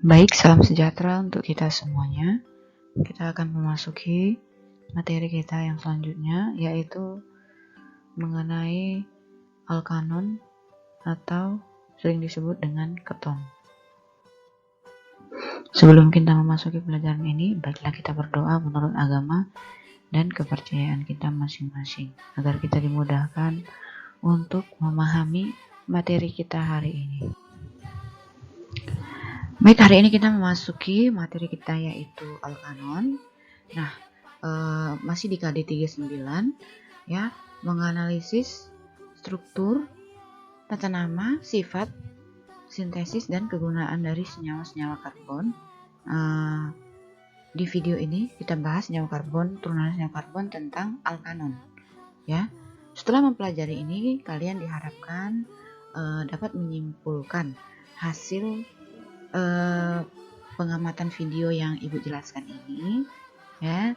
Baik, salam sejahtera untuk kita semuanya. Kita akan memasuki materi kita yang selanjutnya, yaitu mengenai alkanon atau sering disebut dengan keton. Sebelum kita memasuki pelajaran ini, baiklah kita berdoa menurut agama dan kepercayaan kita masing-masing, agar kita dimudahkan untuk memahami materi kita hari ini. Baik, hari ini kita memasuki materi kita yaitu alkanon. Nah, masih di KD 39 ya, menganalisis struktur, tata nama, sifat, sintesis dan kegunaan dari senyawa-senyawa karbon. Di video ini kita bahas senyawa karbon, turunan senyawa karbon tentang alkanon ya. Setelah mempelajari ini, kalian diharapkan dapat menyimpulkan hasil pengamatan video yang ibu jelaskan ini ya,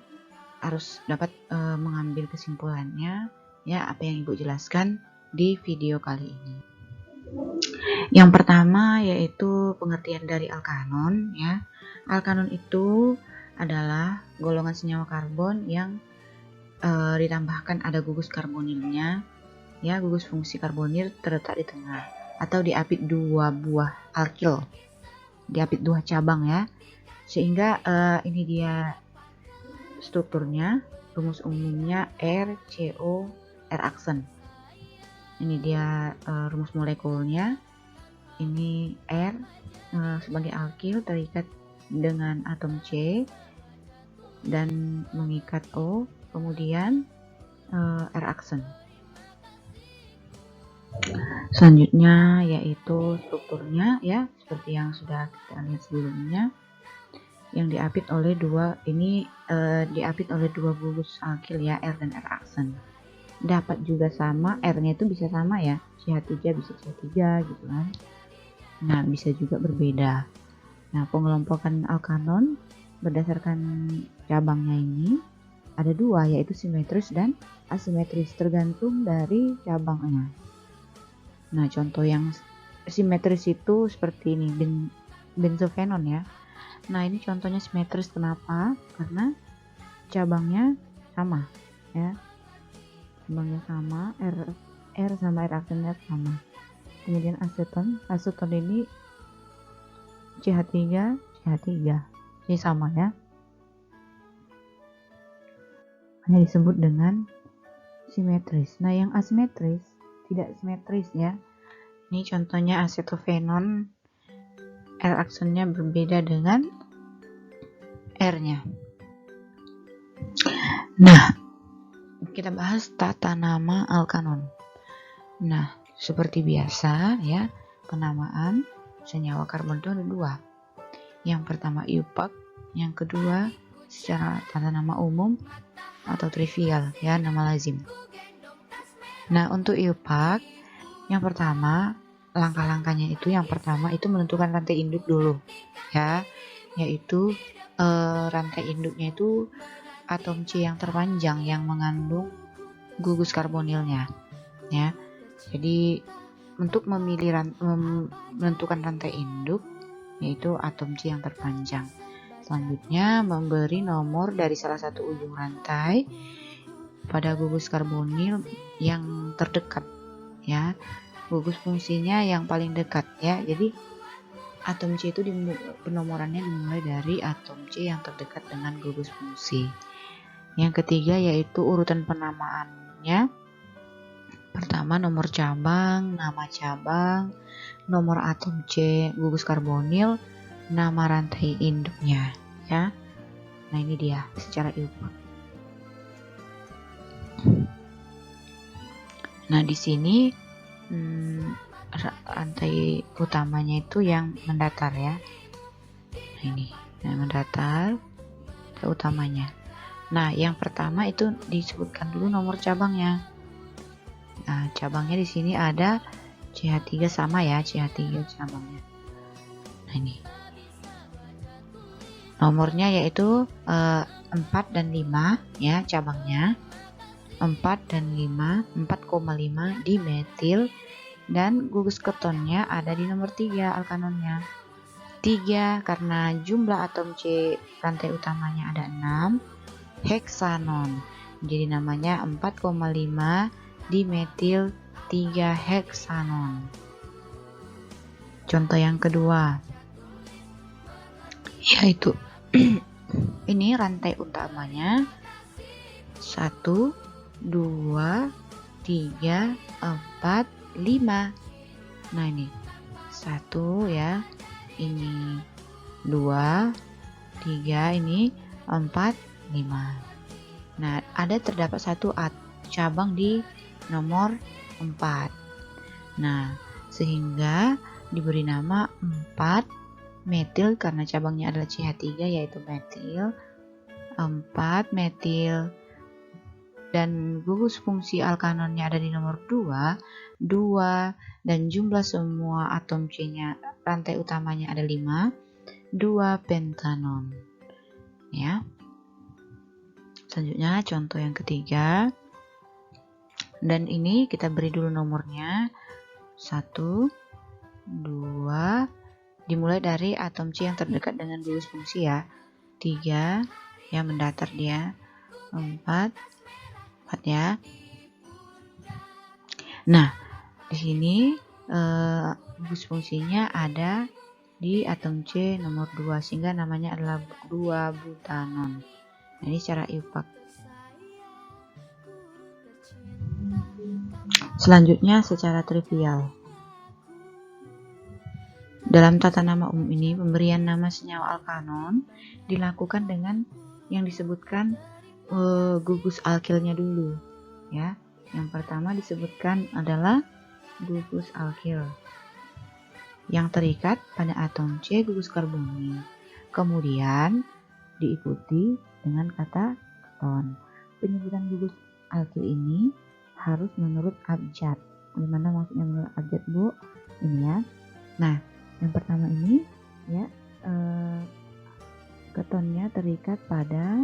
harus dapat mengambil kesimpulannya ya, apa yang ibu jelaskan di video kali ini. Yang pertama yaitu pengertian dari alkanon ya. Alkanon itu adalah golongan senyawa karbon yang ditambahkan ada gugus karbonilnya ya. Gugus fungsi karbonil terletak di tengah atau diapit dua buah alkil, diapit dua cabang ya, sehingga ini dia strukturnya. Rumus umumnya RCO R aksen. Ini dia rumus molekulnya. Ini R sebagai alkil terikat dengan atom C dan mengikat O, kemudian R aksen. Selanjutnya yaitu strukturnya ya, seperti yang sudah kita lihat sebelumnya, yang diapit oleh dua gugus alkil ya, R dan R aksen. Dapat juga sama, R-nya itu bisa sama ya, CH3 bisa CH3 gitu kan. Nah, bisa juga berbeda. Nah, pengelompokan alkanon berdasarkan cabangnya ini ada dua, yaitu simetris dan asimetris, tergantung dari cabangnya. Nah, contoh yang simetris itu seperti ini, benzofenon ya. Nah, ini contohnya simetris, kenapa? Karena cabangnya sama ya. Cabangnya sama, R sama R aksennya sama. Kemudian aseton ini CH3 ini sama ya. Hanya disebut dengan simetris. Nah, yang asimetris tidak simetris ya. Ini contohnya asetofenon, R aksennya berbeda dengan R-nya. Nah, kita bahas tata nama alkanon. Nah, seperti biasa ya, penamaan senyawa karbon itu ada dua. Yang pertama IUPAC, yang kedua secara tata nama umum atau trivial ya, nama lazim. Nah, untuk IUPAC yang pertama, langkah-langkahnya itu yang pertama itu menentukan rantai induk dulu ya, yaitu rantai induknya itu atom C yang terpanjang yang mengandung gugus karbonilnya ya. Jadi untuk menentukan rantai induk yaitu atom C yang terpanjang. Selanjutnya memberi nomor dari salah satu ujung rantai pada gugus karbonil yang terdekat ya. Gugus fungsinya yang paling dekat ya. Jadi atom C itu penomorannya dimulai dari atom C yang terdekat dengan gugus fungsi. Yang ketiga yaitu urutan penamaannya. Pertama nomor cabang, nama cabang, nomor atom C, gugus karbonil, nama rantai induknya ya. Nah, ini dia secara IUPAC. Nah, di sini rantai utamanya itu yang mendatar ya. Nah, ini yang mendatar utamanya. Nah, yang pertama itu disebutkan dulu nomor cabangnya. Nah, cabangnya di sini ada CH3 sama ya, CH3 cabangnya. Nah, ini nomornya yaitu 4 dan 5 ya cabangnya. 4 dan 5, 4,5 dimetil, dan gugus ketonnya ada di nomor 3 alkanonnya. 3 karena jumlah atom C rantai utamanya ada 6, heksanon. Jadi namanya 4,5 dimetil 3 heksanon. Contoh yang kedua yaitu ini rantai utamanya 1, 2, 3, 4, 5. Nah ini 1 ya, ini 2, 3, ini 4, 5. Nah ada terdapat satu cabang di nomor 4. Nah sehingga diberi nama 4 metil karena cabangnya adalah CH3 yaitu metil, 4 metil, dan gugus fungsi alkanonnya ada di nomor 2, dan jumlah semua atom C-nya rantai utamanya ada 5, 2 pentanon. Ya. Selanjutnya contoh yang ketiga. Dan ini kita beri dulu nomornya 1, 2, dimulai dari atom C yang terdekat dengan gugus fungsi ya. 3 yang mendatar dia, 4 ya. Nah, di sini gugus fungsinya ada di atom C nomor 2 sehingga namanya adalah 2 butanon. Nah, ini secara IUPAC. Selanjutnya secara trivial. Dalam tata nama umum ini, pemberian nama senyawa alkanon dilakukan dengan yang disebutkan gugus alkilnya dulu ya. Yang pertama disebutkan adalah gugus alkil yang terikat pada atom C gugus karbonil. Kemudian diikuti dengan kata keton. Penyebutan gugus alkil ini harus menurut abjad. Gimana maksudnya menurut abjad, Bu? Ini ya. Nah, yang pertama ini ya, ketonnya terikat pada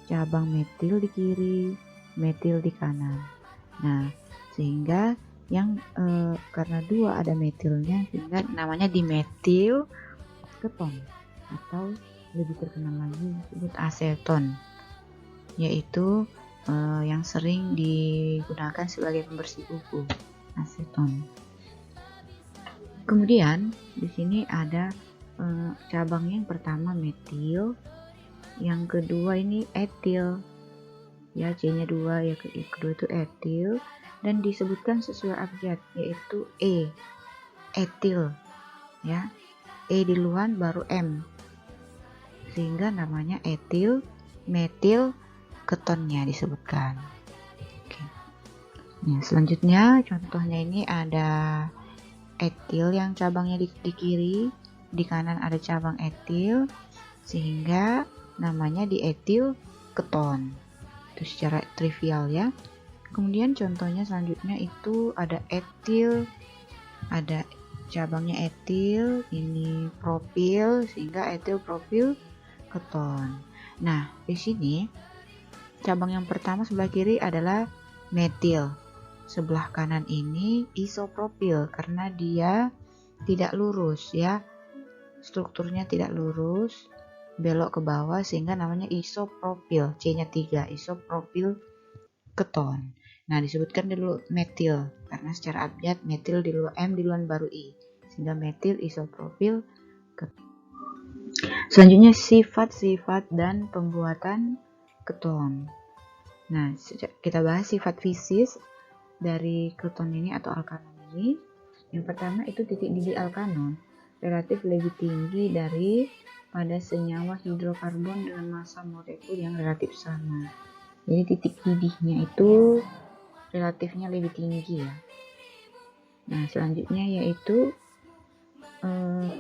cabang metil di kiri, metil di kanan. Nah, sehingga yang karena 2 ada metilnya sehingga namanya dimetil keton atau lebih terkenal lagi disebut aseton, yaitu yang sering digunakan sebagai pembersih buku, aseton. Kemudian di sini ada cabangnya yang pertama metil, yang kedua ini etil ya, C-nya 2 ya, yang kedua itu etil dan disebutkan sesuai abjad yaitu etil ya, E duluan baru M sehingga namanya etil metil ketonnya disebutkan. Oke. Nah, selanjutnya contohnya ini ada etil yang cabangnya di kiri, di kanan ada cabang etil sehingga namanya dietil keton. Itu secara trivial ya. Kemudian contohnya selanjutnya itu ada etil, ada cabangnya etil, ini propil sehingga etil propil keton. Nah, di sini cabang yang pertama sebelah kiri adalah metil. Sebelah kanan ini isopropil karena dia tidak lurus ya. Strukturnya tidak lurus, belok ke bawah sehingga namanya isopropil, C-nya 3, isopropil keton. Nah, disebutkan dulu metil karena secara abjad metil di luar M duluan baru I sehingga metil isopropil keton. Selanjutnya sifat-sifat dan pembuatan keton. Nah, kita bahas sifat fisis dari keton ini atau alkanon ini. Yang pertama itu titik didih alkanon relatif lebih tinggi dari pada senyawa hidrokarbon dengan massa molekul yang relatif sama. Jadi titik didihnya itu relatifnya lebih tinggi ya. Nah, selanjutnya yaitu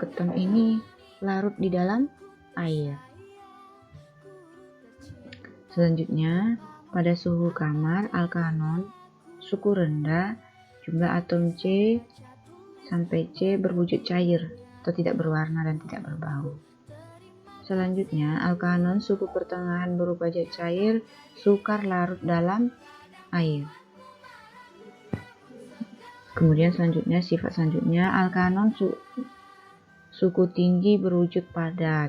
keton ini larut di dalam air. Selanjutnya pada suhu kamar alkanon suhu rendah jumlah atom C sampai C berwujud cair atau tidak berwarna dan tidak berbau. Selanjutnya, alkanon suku pertengahan berupa zat cair sukar larut dalam air. Kemudian selanjutnya, sifat selanjutnya, alkanon suku tinggi berwujud padat.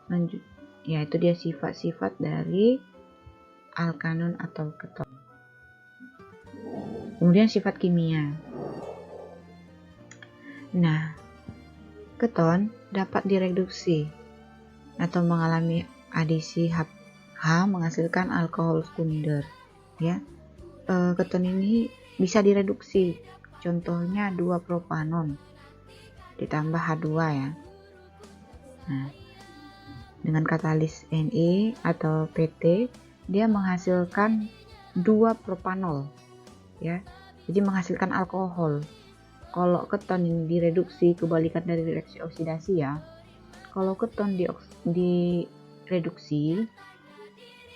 Lanjut, ya itu dia sifat-sifat dari alkanon atau keton. Kemudian sifat kimia. Nah, keton dapat direduksi atau mengalami adisi H menghasilkan alkohol sekunder. Ya, keton ini bisa direduksi. Contohnya 2-propanon ditambah H2 ya. Nah, dengan katalis Ne atau PT, dia menghasilkan 2-propanol ya. Jadi menghasilkan alkohol. Kalau keton ini direduksi, kebalikan dari reaksi oksidasi ya. Kalau keton direduksi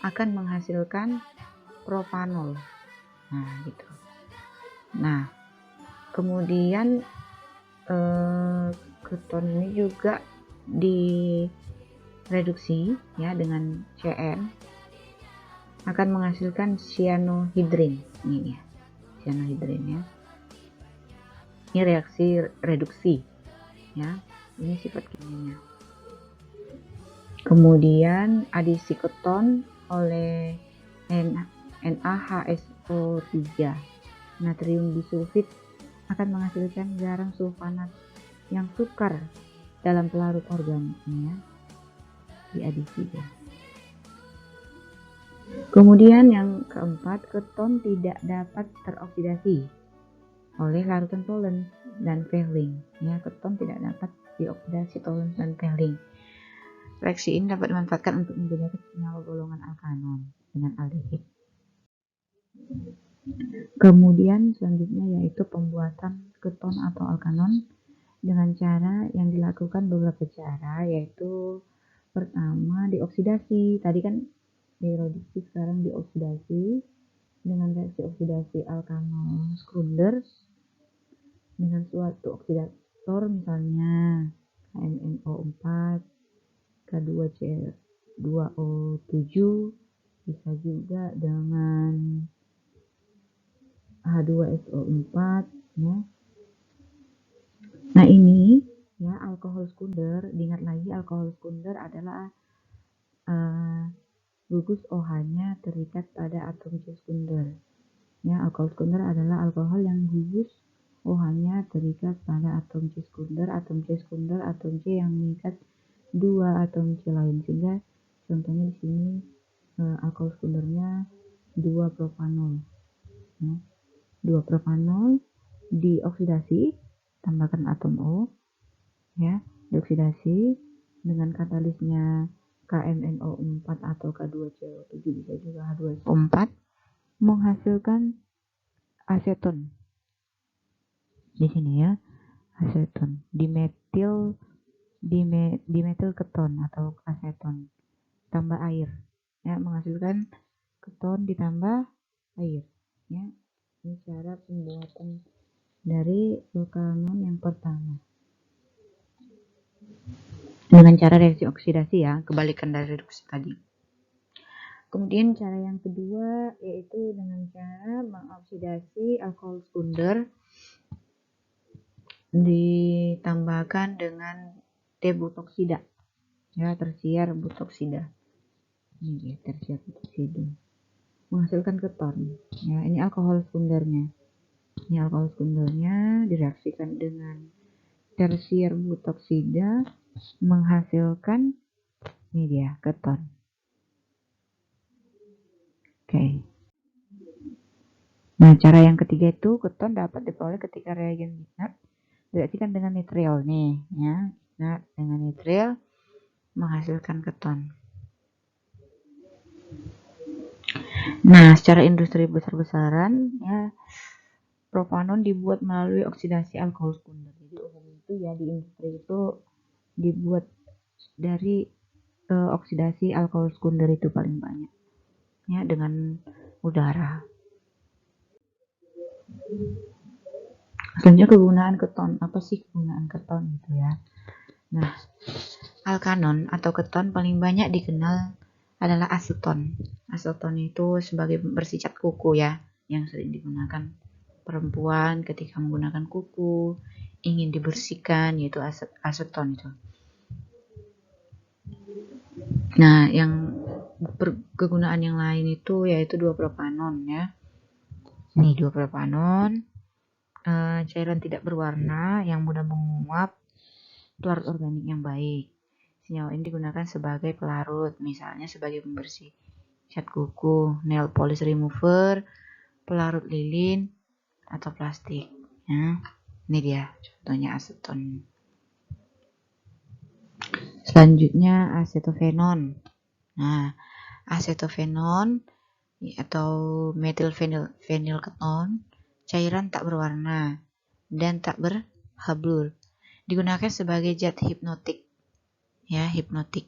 akan menghasilkan propanol. Nah, gitu. Nah, kemudian keton ini juga direduksi ya dengan Cn akan menghasilkan cyanohidrin. Ini ya, cyanohidrin ya. Ini reaksi reduksi ya. Ini sifat kimianya. Kemudian adisi keton oleh NaHSO3 natrium disulfid akan menghasilkan garam sulfonat yang sukar dalam pelarut organiknya diadisi ya. Kemudian yang keempat, keton tidak dapat teroksidasi oleh larutan Tollens dan Fehling ya. Keton tidak dapat dioksidasi Tollens dan Fehling. Reaksi ini dapat dimanfaatkan untuk menjadikan senyawa golongan alkanon dengan aldehid. Kemudian selanjutnya yaitu pembuatan keton atau alkanon dengan cara yang dilakukan beberapa cara, yaitu pertama dioksidasi. Tadi kan direduksi, sekarang dioksidasi dengan reaksi oksidasi alkanol Schröder dengan suatu oksidator, misalnya KMNO4, K2C2O7, bisa juga dengan H2SO4 ya. Nah, ini ya alkohol sekunder. Diingat lagi, alkohol sekunder adalah gugus OH-nya terikat pada atom C sekunder. Ya, alkohol sekunder adalah alkohol yang gugus OH-nya terikat pada atom C sekunder, atom C yang mengikat dua atom C lain. Sehingga contohnya di sini alkohol sekundernya 2-propanol. Ya. 2-propanol dioksidasi, tambahkan atom O ya, dioksidasi dengan katalisnya KMNO4 atau K2CO7, bisa juga H2SO4, menghasilkan aseton. Di sini ya, aseton, dimetil keton atau aseton, tambah air ya, menghasilkan keton ditambah air ya. Ini cara pembuatan dari alkanon yang pertama dengan cara reaksi oksidasi ya, kebalikan dari reduksi tadi. Kemudian cara yang kedua yaitu dengan cara mengoksidasi alkohol sekunder ditambahkan dengan T-butoksida ya, tersier butoksida. Ini ya, tersier butoksida menghasilkan keton ya. Ini alkohol sekundernya. Ini alkohol sekundernya direaksikan dengan tersier butoksida menghasilkan ini dia keton. Oke. Nah, cara yang ketiga itu keton dapat diperoleh ketika reagen bisnat direaksikan dengan nitril nih ya. Nah, dengan nitril menghasilkan keton. Nah, secara industri besar-besaran ya, propanon dibuat melalui oksidasi alkohol sekunder. Jadi umum itu ya di industri itu dibuat dari oksidasi alkohol sekunder itu paling banyak ya, dengan udara. Selanjutnya kegunaan keton. Apa sih kegunaan keton gitu ya? Nah, alkanon atau keton paling banyak dikenal adalah aseton. Aseton itu sebagai bersifat kuku ya, yang sering digunakan perempuan ketika menggunakan kuku. ingin dibersihkan, yaitu aseton itu. Nah, yang kegunaan yang lain itu yaitu 2-propanon ya. Nih 2-propanon, cairan tidak berwarna yang mudah menguap, pelarut organik yang baik. Senyawa ini digunakan sebagai pelarut, misalnya sebagai pembersih cat kuku, nail polish remover, pelarut lilin, atau plastik. Ya. Ini dia contohnya aseton. Selanjutnya asetofenon. Nah, asetofenon atau metilfenilketon, cairan tak berwarna dan tak berhabur, digunakan sebagai zat hipnotik. Ya, hipnotik.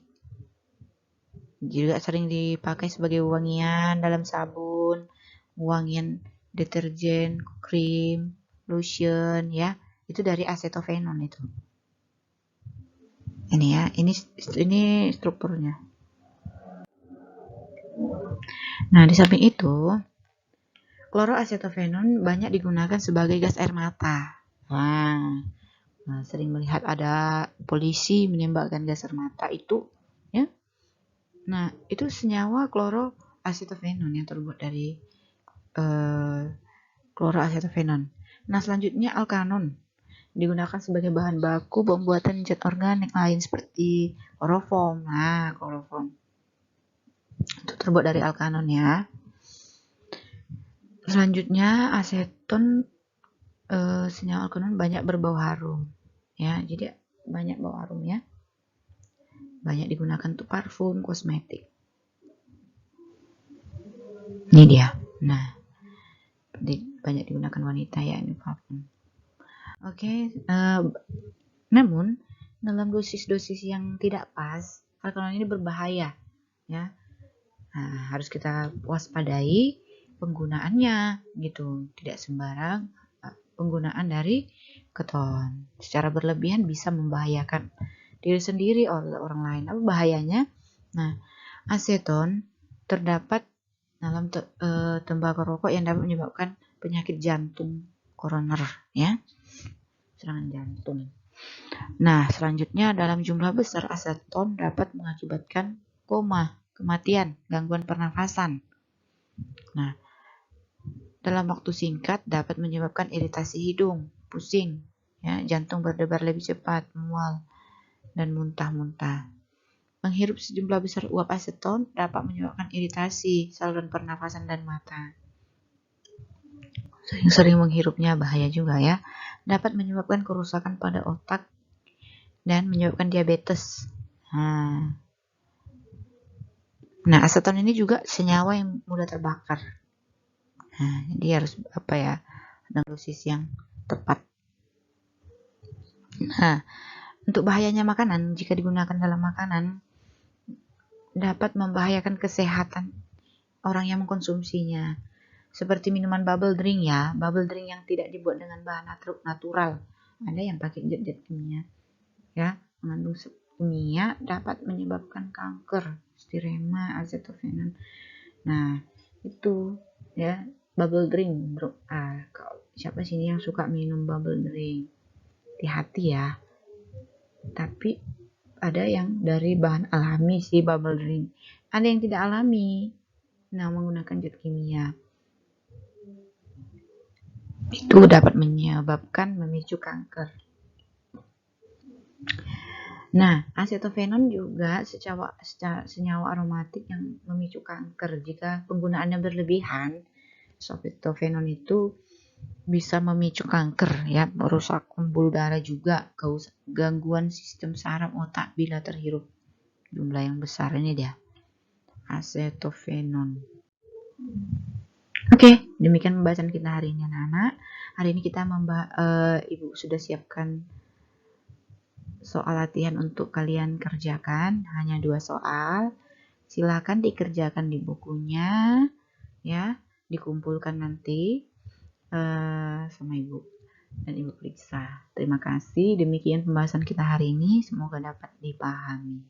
Juga sering dipakai sebagai wangian dalam sabun, wangian deterjen, krim, lotion ya. Itu dari asetofenon itu. Ini ya, ini strukturnya. Nah, di samping itu, kloroasetofenon banyak digunakan sebagai gas air mata. Nah, sering melihat ada polisi menembakkan gas air mata itu, ya. Nah, itu senyawa kloroasetofenon yang terbuat dari kloroasetofenon. Nah, selanjutnya alkanon digunakan sebagai bahan baku pembuatan zat organik lain seperti kloroform. Nah, kloroform itu terbuat dari alkanon ya. Selanjutnya aseton, senyawa alkanon banyak berbau harum ya, jadi banyak bau harum ya, banyak digunakan untuk parfum, kosmetik. Ini dia. Nah, banyak digunakan wanita ya ini parfum. Oke, namun dalam dosis-dosis yang tidak pas, alkanon ini berbahaya ya. Nah, harus kita waspadai penggunaannya gitu, tidak sembarang penggunaan dari keton. Secara berlebihan bisa membahayakan diri sendiri oleh orang lain. Apa bahayanya? Nah, aseton terdapat dalam tembakau rokok yang dapat menyebabkan penyakit jantung koroner ya, serangan jantung. Nah, selanjutnya dalam jumlah besar aseton dapat mengakibatkan koma, kematian, gangguan pernafasan. Nah, dalam waktu singkat dapat menyebabkan iritasi hidung, pusing, ya, jantung berdebar lebih cepat, mual, dan muntah-muntah. Menghirup sejumlah besar uap aseton dapat menyebabkan iritasi saluran pernafasan dan mata. Sering-sering menghirupnya bahaya juga ya. Dapat menyebabkan kerusakan pada otak dan menyebabkan diabetes. Nah, aseton ini juga senyawa yang mudah terbakar. Nah, jadi harus dengan dosis yang tepat. Nah, untuk bahayanya makanan, jika digunakan dalam makanan, dapat membahayakan kesehatan orang yang mengkonsumsinya. Seperti minuman bubble drink ya, bubble drink yang tidak dibuat dengan bahan natural. Ada yang pakai zat-zat kimia. Ya, mengandung kimia dapat menyebabkan kanker, stirema, asetofenon. Nah, itu ya, bubble drink, bro. Siapa sini yang suka minum bubble drink? Hati-hati ya. Tapi ada yang dari bahan alami sih bubble drink. Ada yang tidak alami. Nah, menggunakan zat kimia. Itu dapat menyebabkan memicu kanker. Nah, asetofenon juga senyawa aromatik yang memicu kanker. Jika penggunaannya berlebihan, asetofenon itu bisa memicu kanker ya, merusak pembuluh darah juga, gangguan sistem saraf otak bila terhirup jumlah yang besar. Ini dia asetofenon. Oke, demikian pembahasan kita hari ini anak-anak. Hari ini kita Ibu sudah siapkan soal latihan untuk kalian kerjakan, hanya 2 soal. Silakan dikerjakan di bukunya ya, dikumpulkan nanti sama Ibu dan Ibu periksa. Terima kasih, demikian pembahasan kita hari ini, semoga dapat dipahami.